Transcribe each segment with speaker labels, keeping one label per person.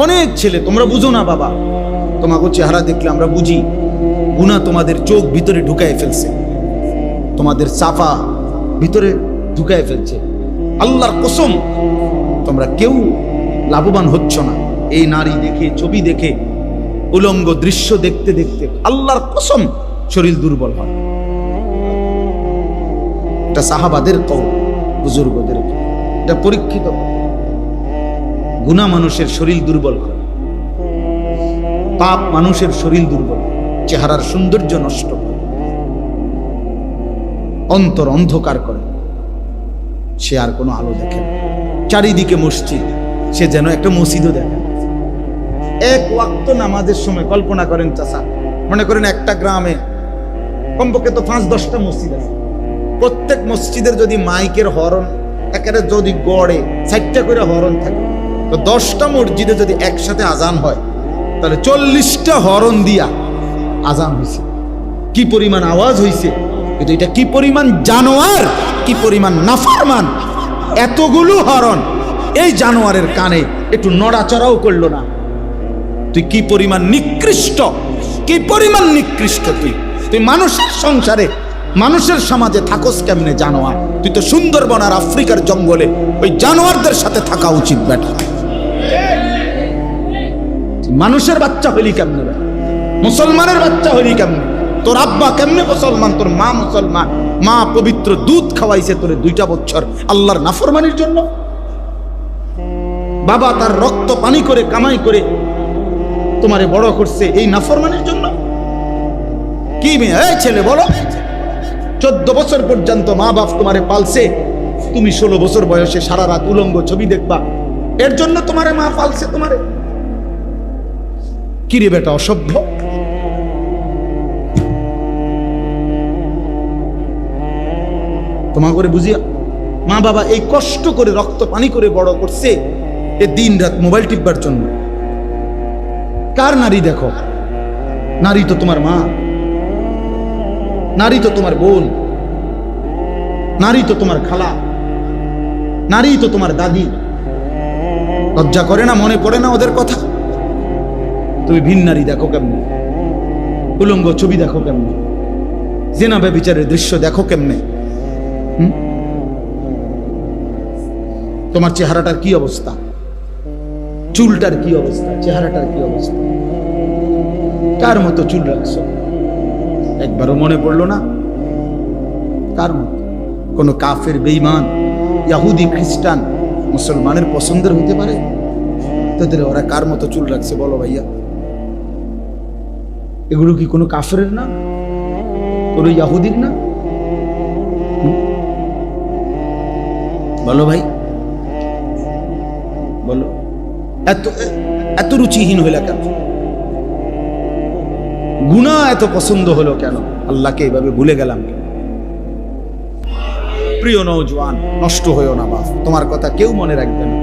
Speaker 1: অনেক ছেলে, তোমরা বুঝো না বাবা, তোমাকে চেহারা দেখলে আমরা বুঝি গুনাহ তোমাদের চোখ ভিতরে ঢুকায় ফেলছে, তোমাদের সাফা ভিতরে ঢুকায় ফেলছে। আল্লাহর কসম, তোমরা কেউ লাভবান হচ্ছ না এই নারী দেখে, ছবি দেখে, উলঙ্গ দৃশ্য দেখতে দেখতে। আল্লাহর কসম, শরীর দুর্বল হয়। এটা সাহাবাদের কওল, বুজুর্গদের, এটা পরীক্ষিত। গুনাহ মানুষের শরীর দুর্বল করে, পাপ মানুষের শরীর দুর্বল, চেহারার সৌন্দর্য নষ্ট করে, অন্তর অন্ধকার করে, সে আর কোনো আলো দেখে না। চারিদিকে মসজিদ, সে যেন একটা মসজিদও দেখে না। এক ওয়াক্ত নামাজের সময় কল্পনা করেন চাচা, মনে করেন একটা গ্রামে কমপক্ষে তো 5-10টা মসজিদ আছে। প্রত্যেক মসজিদের যদি মাইকের হরন একেবারে যদি গড়ে 4টা করে হরন থাকে, তো 10টা মসজিদে যদি একসাথে আজান হয়, তাহলে 40টা হরন দিয়া আজান হয়েছে। কি পরিমাণ আওয়াজ হয়েছে! কিন্তু এটা কি পরিমাণ জানোয়ার, কি পরিমাণ নাফরমান! এতগুলো হরন এই জানোয়ারের কানে একটু নড়াচড়াও করলো না। তুই কি পরিমাণ নিকৃষ্ট, কি পরিমাণ নিকৃষ্ট! তুই মানুষের সংসারে, মানুষের সমাজে থাকস কেমনে জানোয়ার? তুই তো সুন্দরবন আর আফ্রিকার জঙ্গলে ওই জানোয়ারদের সাথে থাকা উচিত বেটা। মানুষের বাচ্চা হইলি কেমনে? মুসলমানের বাচ্চা হইলি কেমনে? তোর আব্বা কেমনে মুসলমান, তোর মা মুসলমান, মা পবিত্র দুধ খাওয়াইছে তোরে 2টা বছর আল্লাহর নাফরমানির জন্য। বাবা তার রক্ত পানি করে কামাই করে তোমারে বড় করছে এই নাফরমানির জন্য। কি মেয়ে, এই ছেলে বলো, 14 বছর পর্যন্ত মা বাপ তোমারে পালছে, তুমি 16 বছর বয়সে সারা রাত উলঙ্গ ছবি দেখবা, এর জন্য তোমারে মা পালছে তোমারে? কি রে বেটা, অসভ্য! তোমা করে বুঝিয়া মা বাবা এই কষ্ট করে রক্ত পানি করে বড় করছে এ দিন রাত মোবাইল টিপবার জন্য। কার নারী দেখো? নারী তো তোমার মা, নারী তো তোমার বোন, নারী তো তোমার খালা, নারী তো তোমার দাদি। লজ্জা করে না? মনে পড়ে না ওদের কথা? তুমি ভিন নারী দেখো কেমনে, উলঙ্গ ছবি দেখো কেমনে, জেনা ব্যভিচারের দৃশ্য দেখো কেমনে। তোমার চেহারাটার কি অবস্থা, চুলটার কি অবস্থা, চেহারাটার কি অবস্থা? কার মতো চুল রাখছো? একবারও মনে পড়লো না? কার মতো? কোন কাফের, বেঈমান, ইহুদি, খ্রিস্টান, মুসলমানের পছন্দের হইতে পারে? তাদের ওরা কার মতো চুল রাখছে বলো ভাইয়া? এগুলো কি কোনো কাফেরের না, কোনো ইহুদির না? বলো ভাই, বলো। এত এত রুচিহীন হইলা কেন? গুনাহ এত পছন্দ হলো কেন? আল্লাহকে এভাবে ভুলে গেলাম কেন? প্রিয় নওজোয়ান, নষ্ট হইও না বাপ, তোমার কথা কেউ মনে রাখবে না,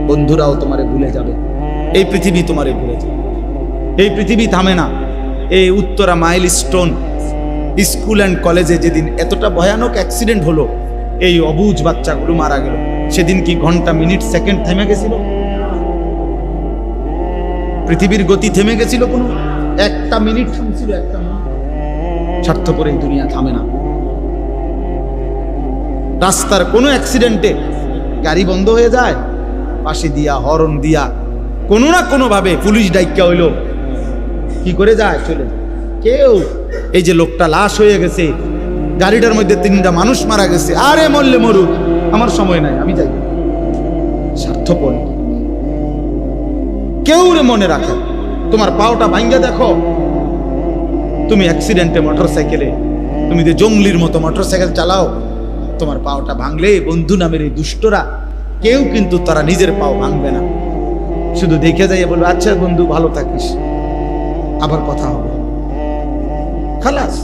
Speaker 1: বন্ধুরাও তোমারে ভুলে যাবে, এই পৃথিবী তোমারে ভুলে যাবে। এই পৃথিবী থামে না। এই উত্তরা মাইলস্টোন স্কুল অ্যান্ড কলেজে যেদিন এতটা ভয়ানক অ্যাক্সিডেন্ট হলো, এই অবুঝ বাচ্চাগুলো মারা গেল, সেদিন কি ঘন্টা, মিনিট, সেকেন্ড থেমে গেছিল? পৃথিবীর গতি থেমে গেছিল? কোনো একটা মিনিট থামছিল? একটা মিনিট? স্বার্থপর এই দুনিয়া থামে না। রাস্তার কোনো অ্যাক্সিডেন্টে গাড়ি বন্ধ হয়ে যায়, পাশে দিয়া হর্ন দিয়া কোনো না কোনো ভাবে পুলিশ ডাইকা হইলো কি করে যায়, চলে যায়। কেউ এই যে লোকটা লাশ হয়ে গেছে, গাড়িটার মধ্যে 3টা মানুষ মারা গেছে, আরে মরলে মরুক, আমার সময় নাই, আমি যাই। স্বার্থপর কেউ রে মনে রাখে। তোমার পাওটা ভাঙ্গা দেখো, তুমি অ্যাক্সিডেন্টে মোটরসাইকেলে, তুমি যে জঙ্গলির মতো মোটরসাইকেল চালাও, তোমার পাওটা ভাঙলে বন্ধু নামের এই দুষ্টরা কেউ কিন্তু তারা নিজের পাও ভাঙবে না, শুধু দেখে যাইয়ে বলবে আচ্ছা বন্ধু ভালো থাকিস, আবার কথা হবে, খালাস।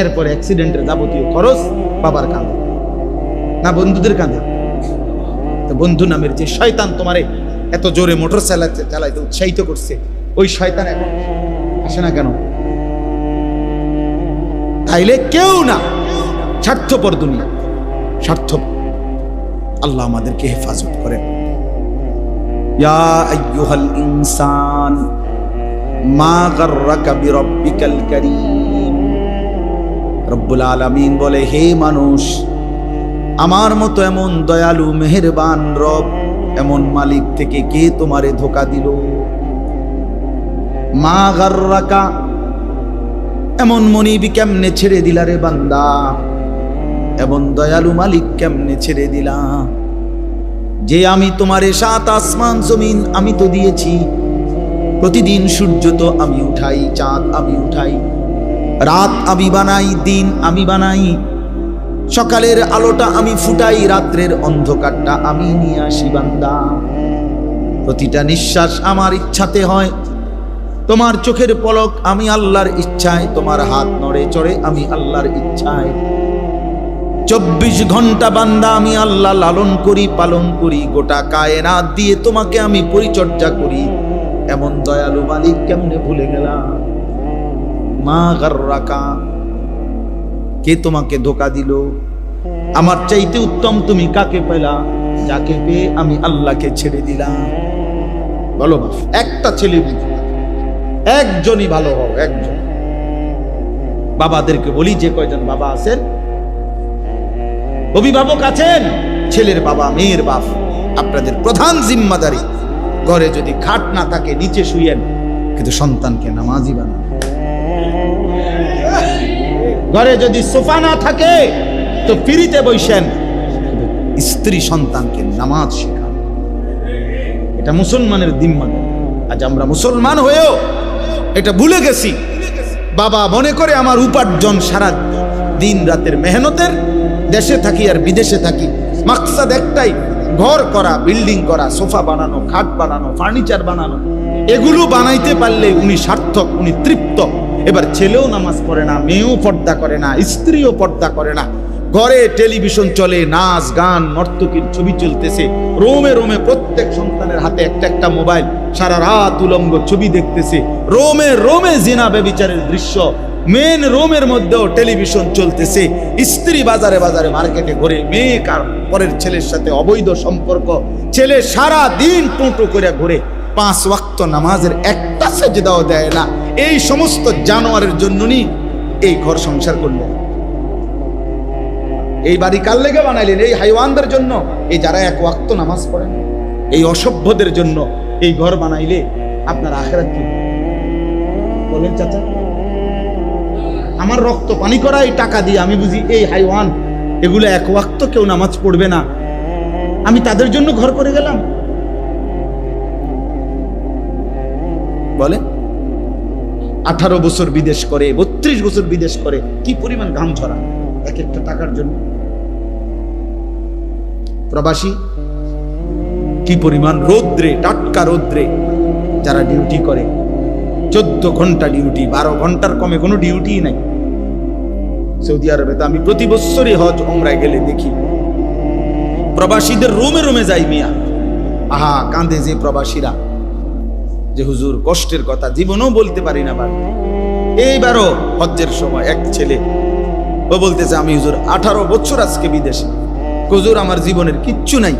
Speaker 1: এরপরে অ্যাক্সিডেন্টের যাবতীয় খরচ বাবার কাঁধে না বন্ধুদের কাঁধে? তো বন্ধু নামের যে শয়তান তোমারে এত জোরে মোটর চালাইতে উৎসাহিত করছে, ওই শয়তান এখন আসে না কেন? তাইলে কেউ না, স্বার্থপর দুনিয়া, স্বার্থপর। আল্লাহ আমাদেরকে হেফাজত করেন। ইয়া আইয়ুহাল ইনসান মা গাররাকা বিরাব্বিকাল কারীম। রব্বুল আলামিন বলে, হে মানুষ, আমার মতো এমন দয়ালু মেহেরবান রব, এমন মালিক থেকে কে তোমারে ধোঁকা দিল? মা গাররাকা, এমন মনিবি কেমনে ছেড়ে দিলা রে বান্দা? এমন দয়ালু মালিক কেমনে ছেড়ে দিলা? যে আমি তোমারে 7 আসমান জমিন আমি তো দিয়েছি, প্রতিদিন সূর্য তো আমি উঠাই, চাঁদ আমি উঠাই, রাত আমি বানাই, দিন আমি বানাই, সকালের আলোটা আমি ফুটাই, রাত্রের অন্ধকারটা আমি নিয়ে আসি বান্দা। প্রতিটা নিঃশ্বাস আমার ইচ্ছাতে হয়, তোমার চোখের পলক আমি আল্লাহর ইচ্ছায়, তোমার হাত নড়ে চড়ে আমি আল্লাহর ইচ্ছায়। 24 ঘন্টা বান্দা আমি আল্লাহ লালন করি, পালন করি, গোটা কায়নাত দিয়ে তোমাকে আমি পরিচর্যা করি। এমন দয়ালু মালিক কেমনে ভুলে গেলাম? মা গাররাকা, কে তোমাকে ধোঁকা দিল? আমার চাইতে উত্তম তুমি কাকে পেলা, যাকে পেয়ে আমি আল্লাহকে ছেড়ে দিলাম? বলো বাপ, একটা ছেলে একজনই ভালো হও, একজন। বাবাদেরকে বলি, যে কয়জন বাবা আছেন, অভিভাবক আছেন, ছেলের বাবা মেয়ের বাপ, আপনাদের প্রধান জিম্মাদারি, ঘরে যদি খাট না থাকে নিচে শুয়েন, কিন্তু সন্তানকে নামাজি বানান। ঘরে যদি সোফা না থাকে তো ফ্রিতে বসেন, স্ত্রী সন্তানকে নামাজ শেখান। এটা মুসলমানের জিম্মাদারি। আজ আমরা মুসলমান হয়েও এটা ভুলে গেছি। বাবা মনে করে আমার উপার্জন সারা দিন রাতের মেহনতের, দেশে থাকি আর বিদেশে থাকি, মাকসাদ একটাই, ঘর করা, বিল্ডিং করা, সোফা বানানো, খাট বানানো, ফার্নিচার বানানো। এগুলো বানাইতে পারলে উনি সার্থক, উনি তৃপ্ত। এবার ছেলেও নামাজ পড়ে না, মেয়েও পর্দা করে না, স্ত্রীও পর্দা করে না। ঘরে টেলিভিশন চলে, নাচ গান নর্তকীর ছবি চলতেছে, রোমে রোমে প্রত্যেক সন্তানের হাতে একটা একটা মোবাইল, সারা রাত উলঙ্গ ছবি দেখতেছে, রোমে রোমে জিনা ব্যভিচারের দৃশ্য, মেন রোমের মধ্যেও টেলিভিশন চলতেছে। স্ত্রী বাজারে বাজারে মার্কেটে ঘুরে, মেয়ে কার পরের ছেলের সাথে অবৈধ সম্পর্ক, ছেলে সারা দিন টোটো করে ঘুরে, 5 ওয়াক্ত নামাজের একটা সেজদাও দেয় না। এই সমস্ত জানোয়ারের জন্যই এই ঘর সংসার করলেন, এই বাড়ি কার লেগে বানাইলেন? এই হাইওয়ানদের জন্য, এই যারা 1 ওয়াক্ত নামাজ পড়েন, এই অসভ্যদের জন্য এই ঘর বানাইলে আপনার আখিরাত কি বলেন চাচা? আমার রক্ত পানি করা এই টাকা দিয়ে আমি বুঝি এই হাইওয়ান, এগুলো 1 ওয়াক্ত কেউ নামাজ পড়বে না, আমি তাদের জন্য ঘর করে গেলাম? বলে 18 বছর বিদেশ করে, 32 বছর বিদেশ করে, কি পরিমাণ ঘাম ঝরা এক একটা টাকার জন্য। প্রবাসী কি পরিমাণ রৌদ্রে, টাটকা রৌদ্রে যারা ডিউটি করে, 14 ঘন্টা ডিউটি, 12 ঘন্টার কমে কোনো ডিউটি নাই। সৌদি আরবে তো আমি প্রতি বছরই হজ ওমরায় গেলে দেখি প্রবাসীদের রুমে রুমে যাই মিয়া, আহা কাঁদে যে প্রবাসীরা, যে হুজুর কষ্টের কথা জীবনেও বলতে পারি না। এইবারও হজ্জের সময় এক ছেলে ও বলতেছে, আমি হুজুর 18 বছর আজকে বিদেশে, হুজুর আমার জীবনের কিচ্ছু নাই,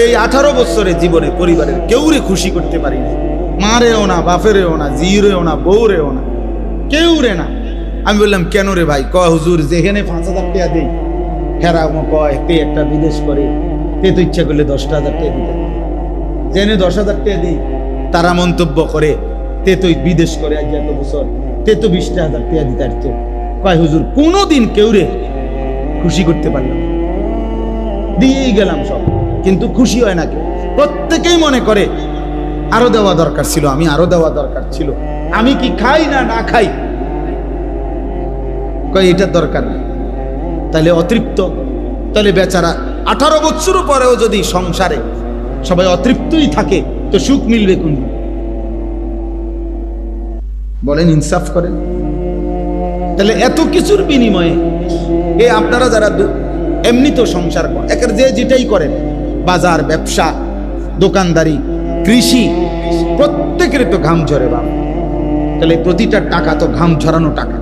Speaker 1: এই 18 বছরের জীবনে পরিবারের কেউরে খুশি করতে পারি না, মারেও না, বাপেরেও না, জিরেও না, বউরেও না, কেউ রে না। আমি বললাম কেন রে ভাই? কয় হুজুর যেখানে 5,000 টাকা দেই, হেরা কয় তে একটা বিদেশ করে, তে তো ইচ্ছা করলে 10,000 টাকা দিতে, জেনে 10,000 টাকা দিই, তারা মন্তব্য করে তে তো বিদেশ করে আজ এত বছর, তে তো 20,000 টাকা দিতে আসছে। কয় হুজুর কোনোদিন কেউ রে খুশি করতে পারলাম, দিয়েই গেলাম সব, কিন্তু খুশি হয় না কেউ। প্রত্যেকেই মনে করে আরো দেওয়া দরকার ছিল, আমি আরো দেওয়া দরকার ছিল, আমি কি খাই না না খাই, কয় এটা দরকার নেই। তাহলে অতৃপ্ত, তাহলে বেচারা 18 বছর পরেও যদি সংসারে সবাই অতৃপ্তই থাকে তো সুখ মিলবে কোন? বলেন, ইনসাফ করেন। তাহলে এত কিছুর বিনিময়ে আপনারা যারা এমনি তো সংসার করেন, একের যে যেটাই করেন, বাজার, ব্যবসা, দোকানদারি, কৃষি, প্রত্যেকের তো ঘাম ঝরে বাবা। তাহলে প্রতিটা টাকা তো ঘাম ঝরানো টাকা,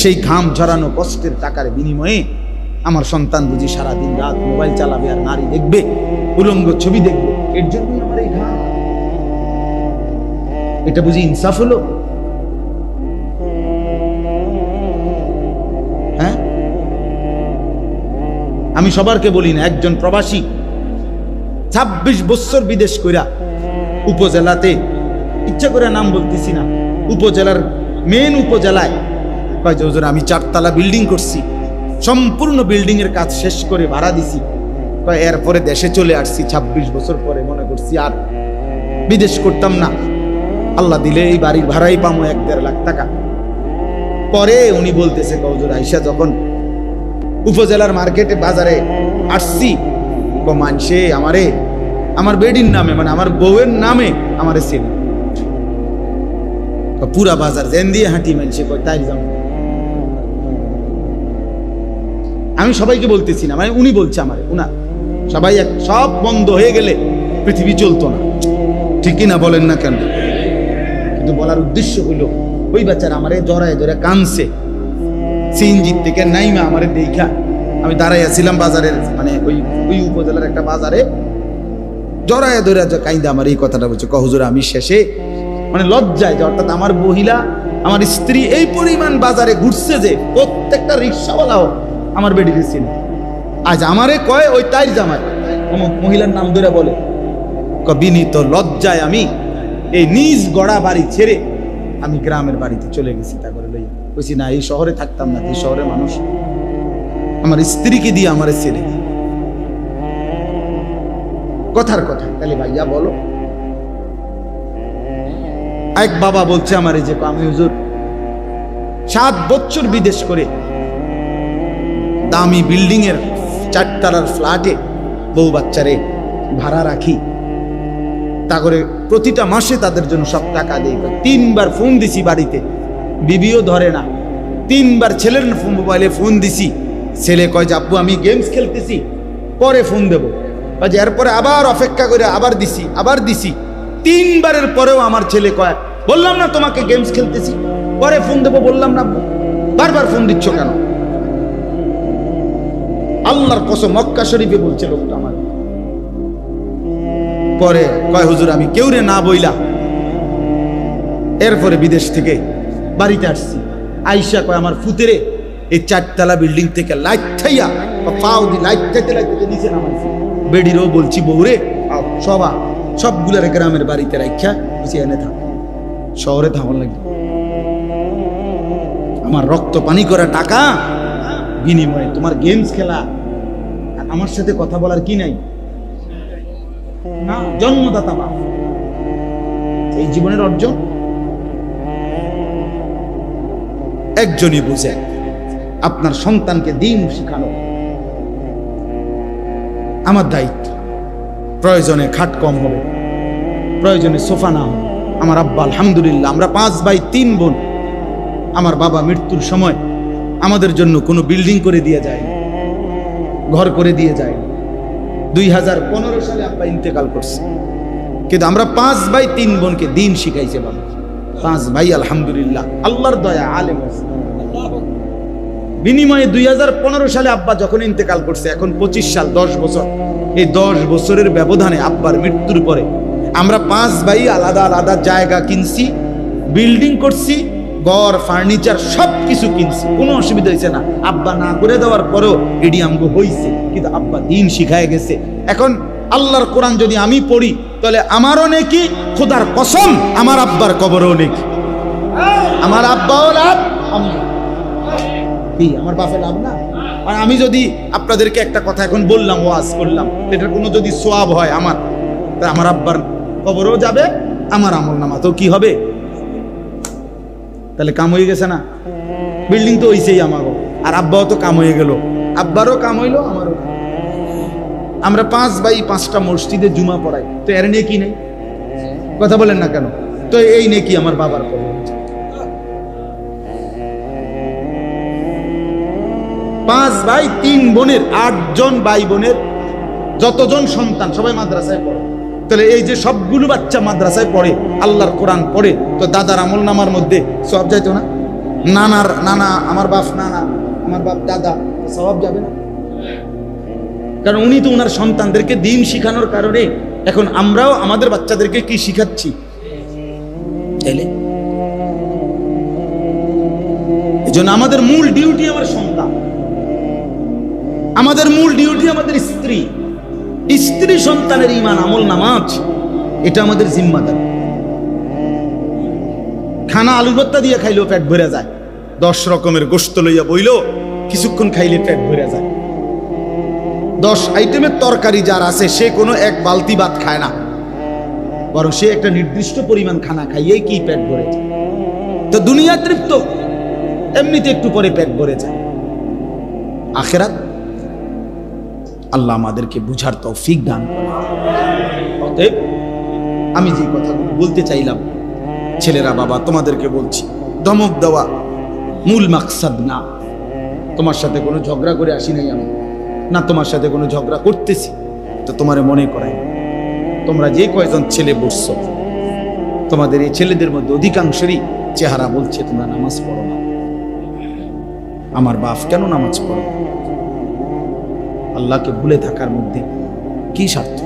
Speaker 1: সেই ঘাম ঝরানো কষ্টের টাকার বিনিময়ে আমার সন্তান বুঝি সারাদিন রাত মোবাইল চালাবে আর নারী দেখবে, উলঙ্গ ছবি দেখবে, এর জন্যই আমার এটা বুঝি ইনসাফ হলো? হ্যাঁ, আমি সবারকে বলি না, একজন প্রবাসী 26 বছর বিদেশ কইরা উপজেলাতে, ইচ্ছা করে নাম বলতেছি না, উপজেলার মেন উপজেলায় কয় যে হুজুর আমি 4 তলা বিল্ডিং করছি, সম্পূর্ণ বিল্ডিং এর কাজ শেষ করে ভাড়া দিছি, কয় এরপরে দেশে চলে আসছি 26 বছর পরে, মনে করছি আর বিদেশ করতাম না, আল্লাহ দিলে এই বাড়ির ভাড়াই পাবো 1-1.5 লাখ টাকা। পরে উনি বলতেছে হুজুর আইসা যখন উপজেলার মার্কেটে বাজারে আসছি, মানছে আমারে আমার বেডির নামে, মানে আমার বউয়ের নামে আমারে চেনে, পুরা বাজার জেন দিয়ে হাঁটি মানছে, তাই যাও। আমি সবাইকে বলতেছি না, মানে উনি বলছে আমারে, উনা সবাই সব বন্ধ হয়ে গেলে পৃথিবী চলতো না, ঠিক কিনা বলেন না কেন? কিন্তু বলার উদ্দেশ্য হইল ওই বাচ্চারা আমারে জড়ায় ধরে কানছে, সিএনজি থেকে নাইমা আমারে দেখা, আমি দাঁড়াই আছিলাম বাজারের, মানে ওই উপজেলার একটা বাজারে, জড়ায় ধরে কাইন্দা আমার এই কথাটা বলছে, হুজুর আমি শেষে মানে লজ্জায় যে, অর্থাৎ আমার মহিলা আমার স্ত্রী এই পরিমাণ বাজারে ঘুরছে যে প্রত্যেকটা রিক্সাওয়ালাও আমার বেডি দিচ্ছিল, আজ আমারে কয় ওই তাই জামাই মহিলার নাম ধরে বলে, বিনীত লজ্জায় আমি এই নিজ গড়া বাড়ি ছেড়ে আমি গ্রামের বাড়িতে চলে গেছি, তা করে লইয়া বলছি না এই শহরে থাকতাম না, এই শহরে মানুষ আমার স্ত্রীকে দিয়ে আমারে ছেড়ে, কথার কথা। তাহলে ভাইয়া বলো, এক বাবা বলছে আমার যে আমি হুজুর 7 বছর বিদেশ করে দামি বিল্ডিং এর 4 তলার ফ্ল্যাটে বউ বাচ্চারে ভাড়া রাখি, তা করে প্রতিটা মাসে তাদের জন্য সব টাকা দেই, 3 বার ফোন দিছি বাড়িতে, বিবিও ধরে না, 3 বার ছেলের মোবাইলে ফোন দিছি, ছেলে কয় যে আব্বু আমি গেমস খেলতেছি পরে ফোন দেবো, এরপরে আবার অপেক্ষা করে আবার দিছি 3 বারের পরেও আমার ছেলে কয় বললাম না তোমাকে গেমস খেলতেছি পরে ফোন দেবো, বললাম না, বারবার ফোন দিচ্ছ কেন? আল্লাহর কসম মক্কা শরীফে বলছে লোকটা আমার। পরে কয় হুজুর আমি কেউরে না বইলা এরপরে বিদেশ থেকে বাড়িতে আসছি, আইসা কয় আমার ফুতেরে এই 4 তলা বিল্ডিং থেকে লাইট থাইয়া পাও দি লাইট থাইতে নিচে নামাইছি, বেডিরও বলছি বউরে সবগুলার গ্রামের বাড়িতে রাখা বুঝি এনে থাক, শহরে থাকুন লাগবে, আমার রক্ত পানি করা টাকা বিনিময়ে তোমার গেমস খেলা, আমার সাথে কথা বলার কি নাই? না, জন্মদাতা মা, এই জীবনের অর্জন একজনই বুঝে, আপনার সন্তানকে দিন শিখানো আমার দায়িত্ব। প্রয়োজনে খাট কম হবে, প্রয়োজনে সোফা না হবে। আমার আব্বা আলহামদুলিল্লাহ, আমরা 5 ভাই 3 বোন, আমার বাবা মৃত্যুর সময় আমাদের জন্য কোনো বিল্ডিং করে দিয়ে যায়, ঘর করে দিয়ে যায়। 2015 সালে আব্বা ইন্তেকাল করছে, কিন্তু আমরা 5 ভাই 3 বোনকে দিন শিখাইছে বাবা। 5 ভাই আলহামদুলিল্লাহ আল্লাহর দয়া আলেম আছে। বিনিময়ে 2015 সালে আব্বা যখন ইন্তেকাল করছে, এখন 25 সাল, 10 বছর। এই 10 বছরের ব্যবধানে আব্বার মৃত্যুর পরে আমরা 5 ভাই আলাদা আলাদা জায়গা কিনছি, বিল্ডিং করছি, ঘর ফার্নিচার সব কিছু কিনছি, কোনো অসুবিধা হয়েছে না। আব্বা না করে দেওয়ার পরেও এডি আমগো হয়েছে, কিন্তু আব্বা দিন শিখায় গেছে। এখন আল্লাহর কোরআন যদি আমি পড়ি তাহলে আমারও নেকি, খোদার কসম আমার আব্বার কবরও নেকি, আমার আব্বাও লাভ, আমার বাপে লাভ না। আর আমি যদি আপনাদেরকে একটা কথা এখন বললাম, ওয়াজ করলাম, এটার কোনো যদি সোয়াব হয় আমার, তা আমার আব্বার কবরও যাবে, আমার আমল নামাতেও কি হবে? তাহলে কাম হয়ে গেছে না? বিল্ডিং তো হইছেই আমারও, আর আব্বাও তো কাম হয়ে গেল, আব্বারও কাম হইলো, আমারও। আমরা 5 ভাই 5টা মসজিদে জুমা পড়াই, তো এর নিয়ে কি নেই? কথা বলেন না কেন? তো এই নিয়ে কি আমার বাবার কবর? 5 ভাই 3 বোনের 8 জন ভাই বোনের যতজন সন্তান সবাই মাদ্রাসায় পড়ে। তাহলে এই যে সবগুলো বাচ্চা মাদ্রাসায় পড়ে, আল্লাহর কোরআন পড়ে, তো দাদার আমল নামার মধ্যে সব যাইতো না? নানা আমার বাপ নানা, আমার বাপ দাদা, সব যাবে না? কারণ উনি তো ওনার সন্তানদেরকে দিন শিখানোর কারণে এখন আমরাও আমাদের বাচ্চাদেরকে কি শিখাচ্ছি? তাইলে এই জন্য আমাদের মূল ডিউটি আমার সন্তান, আমাদের মূল ডিউটি আমাদের স্ত্রী, স্ত্রী সন্তানের ঈমান আমল নামাজ, এটা আমাদের জিম্মাদারি। খানা আলু ভর্তা দিয়ে খাইলেও পেট ভরে যায়, 10 রকমের গোশত লইয়া বইলেও কিছুক্ষণ খাইলে পেট ভরে যায়। 10 আইটেমের তরকারি যার আছে সে কোনো এক বালতি ভাত খায় না, বরং সে একটা নির্দিষ্ট পরিমাণ খানা খাইয়েই কি পেট ভরে যায়। তো দুনিয়া তৃপ্ত, এমনিতে একটু পরে পেট ভরে যায়। আখিরাত আল্লাহ আমাদেরকে বুঝার তৌফিক দান করে। অতএব আমি যে কথাগুলো বলতে চাইলাম, ছেলেরা বাবা তোমাদেরকে বলছি, ধমক দেওয়া মূল মাকসাদ না। তোমার সাথে কোনো ঝগড়া করে আসি নাই আমি, না তোমার সাথে কোনো ঝগড়া করতেছি, তো তোমারে মনে করাই তোমরা যে কয়জন ছেলে বসছো, তোমাদের এই ছেলেদের মধ্যে অধিকাংশেরই চেহারা বলছে তোমরা নামাজ পড়ো না। আমার বাপ কেন নামাজ পড়ো? আল্লাহকে ভুলে থাকার মধ্যে কি স্বার্থ?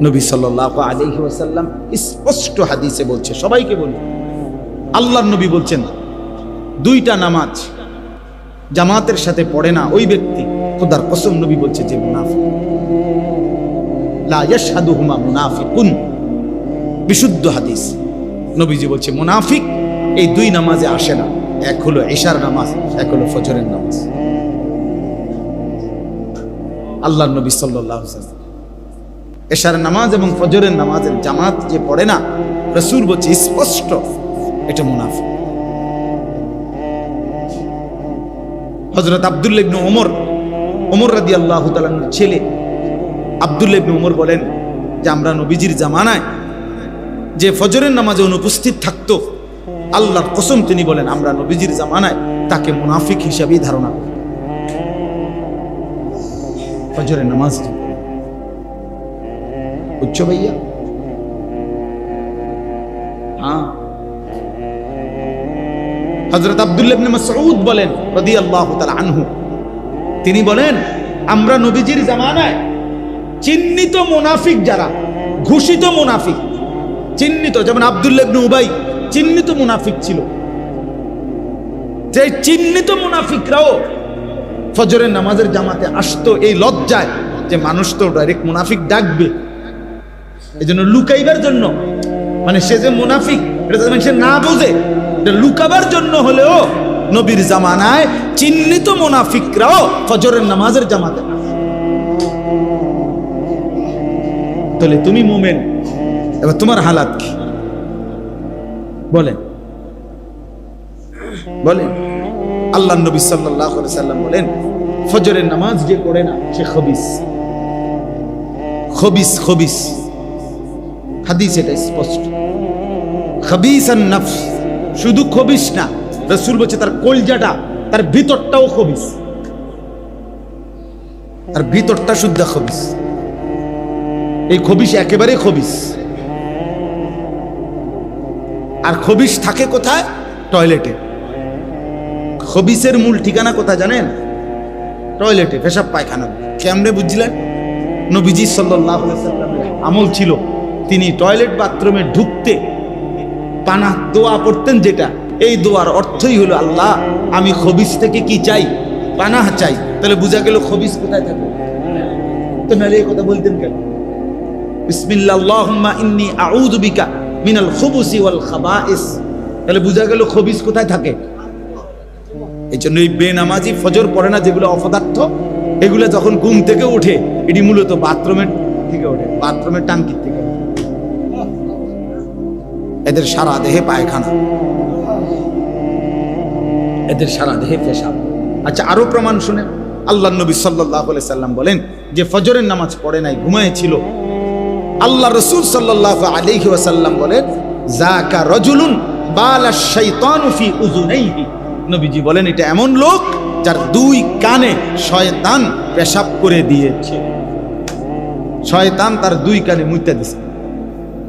Speaker 1: নবী সাল্লাল্লাহু আলাইহি ওয়াসাল্লাম স্পষ্ট হাদিসে বলছে, সবাইকে বলি, আল্লাহর নবী বলছেন 2টা নামাজ জামাতের সাথে পড়ে না ওই ব্যক্তি, খোদার কসম নবী বলছে যে মুনাফিক। লা ইয়াশহাদুহুমা মুনাফিকুন, বিশুদ্ধ হাদিস। নবীজি বলছে মুনাফিক এই 2 নামাজে আসে না, এক হলো ইশার নামাজ, এক হলো ফজরের নামাজ। আল্লাহর নবী সাল্লাল্লাহু আলাইহি ওয়াসাল্লাম ইশার নামাজ এবং ফজরের নামাজের জামাত যে পড়ে না, রাসূল বলছে স্পষ্ট এটা মুনাফিক। হযরত আব্দুল্লাহ ইবনে ওমর রাদিয়াল্লাহু তাআলার ছেলে আব্দুল্লাহ ইবনে ওমর বলেন যে আমরা নবীজির জামানায় যে ফজরের নামাজে অনুপস্থিত থাকতো, আল্লাহর কসম তিনি বলেন আমরা নবীজির জামানায় তাকে মুনাফিক হিসাবেই ধারণা করি। ফজরের নামাজ উচ্চ ভাইয়া, হ্যাঁ। হযরত আব্দুল্লাহ ইবনে মাসউদ বলেন রাদিয়াল্লাহু তাআলা আনহু, তিনি বলেন আমরা নবীজির জামানায় চিহ্নিত মুনাফিক যারা, ঘোষিত মুনাফিক, চিহ্নিত, যেমন আব্দুল্লাহ ইবনে উবাই চিহ্নিত মুনাফিক ছিল, যে চিহ্নিত মুনাফিকরাও ফজরের নামাজের জামাতে আসতো এই লজ্জায় যে মানুষ তো ডাইরেক্ট মুনাফিক ডাকবে, এই জন্য লুকাইবার জন্য, মানে সে যে মুনাফিক এটা সে না বোঝে, লুকাবার জন্য হলেও নবীর জামানায় চিহ্নিত মুনাফিকরাও ফজরের নামাজের জামাতে। তাহলে তুমি মুমিন, এবার তোমার হালাত কি বলেন? বলেন। আল্লাহর নবী সাল্লাল্লাহু আলাইহি ওয়াসাল্লাম বলেন ফজরের নামাজ যে পড়ে না সে খবিস। খবিস খবিস হাদিস এটা স্পষ্ট। খবিসান নফস, শুধু খবিস না, রাসূল বলছে তার কলজাটা, তার ভিতরটাও খবিস, আর ভিতরটা শুদ্ধ খবিস। এই খবিস একেবারে খবিস। আর খবিস থাকে কোথায়? টয়লেটে। খবিসের মূল ঠিকানা কোথায় জানেন? টয়লেটে, পেশাব পায়খানা। কেমনে বুঝলেন? নবীজি সাল্লাল্লাহু আলাইহি ওয়াসাল্লামের আমল ছিল তিনি টয়লেট বাথরুমে ঢুকতে পানাহ দোয়া পড়তেন, যেটা এই দোয়ার অর্থই হলো আল্লাহ আমি খবিস থেকে কি চাই? পানাহ চাই। তাহলে বোঝা গেল খবিস কোথায় থাকে। তো নালে এই কথা বলতেন কেন? বিসমিল্লাহ আল্লাহুম্মা ইন্নী আউযু বিকা মিনাল খুবুসি ওয়াল খাবাইস। তাহলে বোঝা গেল খবিস কোথায় থাকে। এই জন্য এই বেনামাজি ফজর পড়ে না যেগুলো অপদার্থ, এগুলো যখন ঘুম থেকে ওঠে এটি মূলত বাথরুমের থেকে ওঠে, বাথরুমের টাঙ্কির থেকে। এদের সারা দেহে পায়খানা, এদের সারা দেহে পেশাব। আচ্ছা আরো প্রমাণ শুনেন। আল্লাহর নবী সাল্লাল্লাহু আলাইহি সাল্লাম বলেন যে ফজরের নামাজ পড়ে নাই, ঘুমায়েছিল, আল্লাহ রাসূল সাল্লাল্লাহু আলাইহি ওয়াসাল্লাম বলেন যাকা রাজুলুন বালা শাইতানু ফি উযুনাইহি। নবীজি বলেন এটা এমন লোক যার 2 কানে শয়তান পেশাব করে দিয়েছে। শয়তান তার 2 কানে মুইতা দিছে।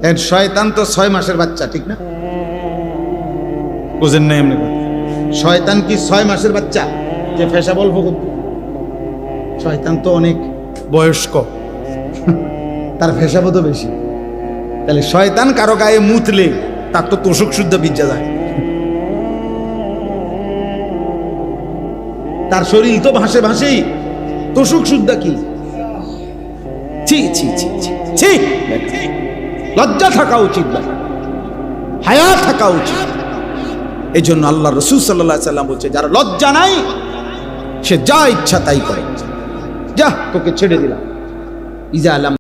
Speaker 1: এর শয়তান তো 6 মাসের বাচ্চা, ঠিক না? বুঝেন না এমনি কথা? শয়তান কি 6 মাসের বাচ্চা যে পেশাব অল্প করবে? শয়তান তো অনেক বয়স্ক, তার পেশাবও তো বেশি। তাহলে শয়তান কারো গায়ে মুতলে তার তো তোষক শুদ্ধ বিদ্যা যায়, তার শরীর তো ভাসে ভাসেই, তোষক শুদ্ধ কি? ছি ছি ছি ছি ছি, লজ্জা থাকা উচিত, হায়া থাকা উচিত। এই জন্য আল্লাহ রাসূল সাল্লাল্লাহু আলাইহি সাল্লাম বলছে, যারা লজ্জা নাই সে যা ইচ্ছা তাই করে, যা তোকে ছেড়ে দিলাম। ইজা আলাম